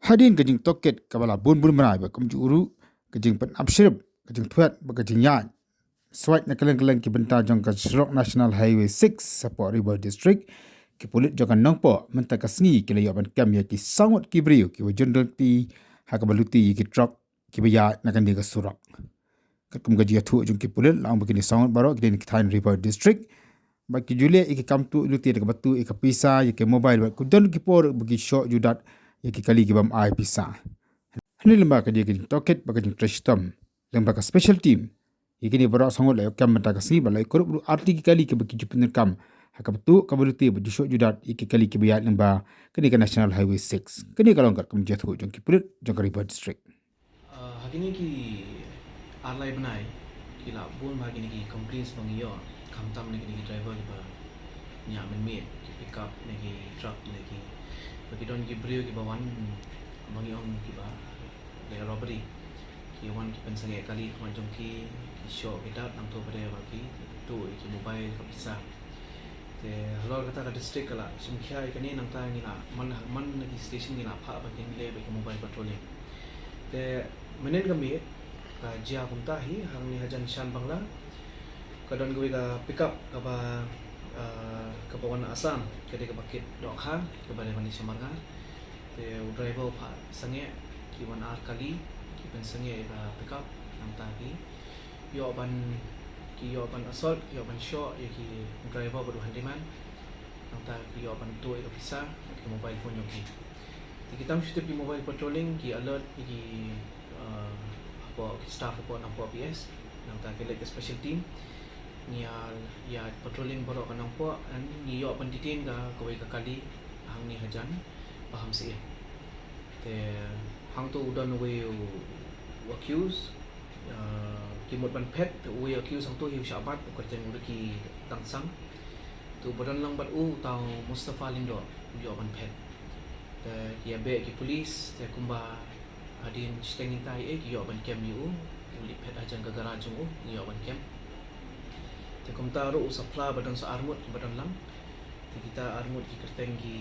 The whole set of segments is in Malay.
Hadin kajing toket kabala bun menai ba kamju uru kajing pen absirib kajing tuat ba kajing yan. Swat na keleng ki benta jong ka Srok National Highway 6 Sapor River District ki pulit jokan nongpo menta ka sngi ki layoban kam ya ki sangot ki brio ki wajundol ti hakabaluti ki truck ki baya na kan diga surak. Kum gaji atu jong ki pulit lang begini sangot baro ki den Kithain River District ba ki julia iki kam tu luti de batu iki pisa iki mobile ba kudon ki por bagi shot judat iki kali ki bam ai pisa. Hani lemba ka dia ki toket ba ka trash tom lemba ka special team ikini barak sangot la kam mata kasi balai korup arti kali ke bagi jupun kam hakabtu kabaluti baju shot judat iki kali ke biat lemba kini ke National Highway 6 kini kalau angkat kum jatuh jong ki pulit jong River District hakini ki arlai benai ki la bun bagini ki complaints bangiyo kamtam ni ki driver ba nya men ki pick up ni ki truck ni ki bagi don ki brio ki bawan bangiyon ki ba le robbery ki wan ki pensang kali kemajong ki show kita nang tu pada bagi tu ki mobile ka bisa te halor kata ka district kala sumkhia ikani nang ta ni la man ki station ni la pha ba kin le ba mobile patrolling te menen kami ka jia kumta hi hang ni hajan shan bangla kadon goi ka pick up ka ba wan asam kede ka bakit dok ha ka ba mani samarga te driver pha sange ki wan ar kali ki pensange ka pick up nang ta ki yo ban assault yo ban show ki driver baru handiman nang ki yo ban tu ka bisa ki mobile phone yo ki kita mesti pi mobile patrolling ki alert ki apa staff apa nang PS nang ki like special team ni ya patrolling baru kan nang ni yo ban detain ka koi ka kali hang ni hajan paham si te hang tu udan we accuse kimot ban pet we accuse sang tu hiu syabat kerja ngudi ki tangsang tu badan lang bat tau Mustafa Lindo yo ban pet te ya be ki polis te kumba adin stengin tai ki yo ban kem yu uli pet ajan ka garaj yo ban kem te kumta ro sapla badan sa armut badan lang te kita armut ki kerteng ki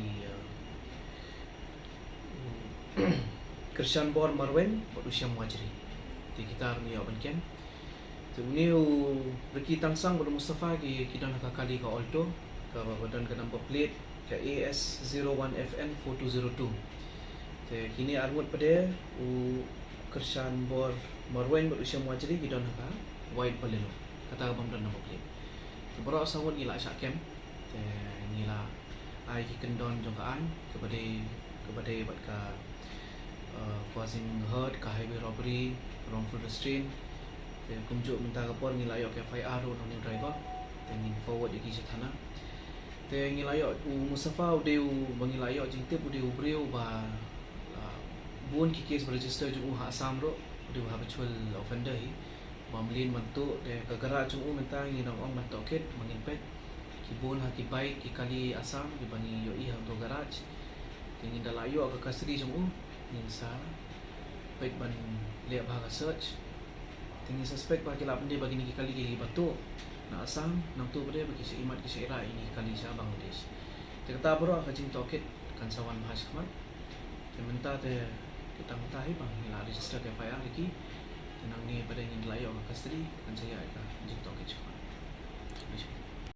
Krishan Bor Marwen berusia muajiri di kita army yo ban kem Tuniu Ricky Tangsang pada Mustafa ki kidan kali ka Alto ka badan ka number plate ka AS01FN 4202 te kini armut pada Kershan Bor Marwen berusia muajiri kidan ka white balelo kata ka badan number plate te bro sawon ila syak kem te nila ai ki kendon jong ka an kepada bat ka causing hurt ka highway robbery wrongful restraint te kumjuk minta kapor ngilayok ke FIR nang driver te ngin forward iki thana te ngilayok Mustafa udeu bangilayok jingtip udeu breu ba bun ki case register ju ha Assam ro udeu habitual offender hi mamlin mantu te kagara ju minta nginang ong mantoket mangin pet ki bun ha ki bike ki kali Assam di bani yo i ha to garage te ngin dalayo ka custody ju ngin sa pet ban le ba ka search tinggi suspek bagi lah benda bagi ni kali di batu nak asam nang tu pada bagi si imat ki syaira ini kali sa Bangladesh te kata bro ka jing toket kan sawan bahas kemar te menta te kita mutahi bang ni la register ke FIR ki tenang ni pada ingin layo ka custody kan saya ka jing toket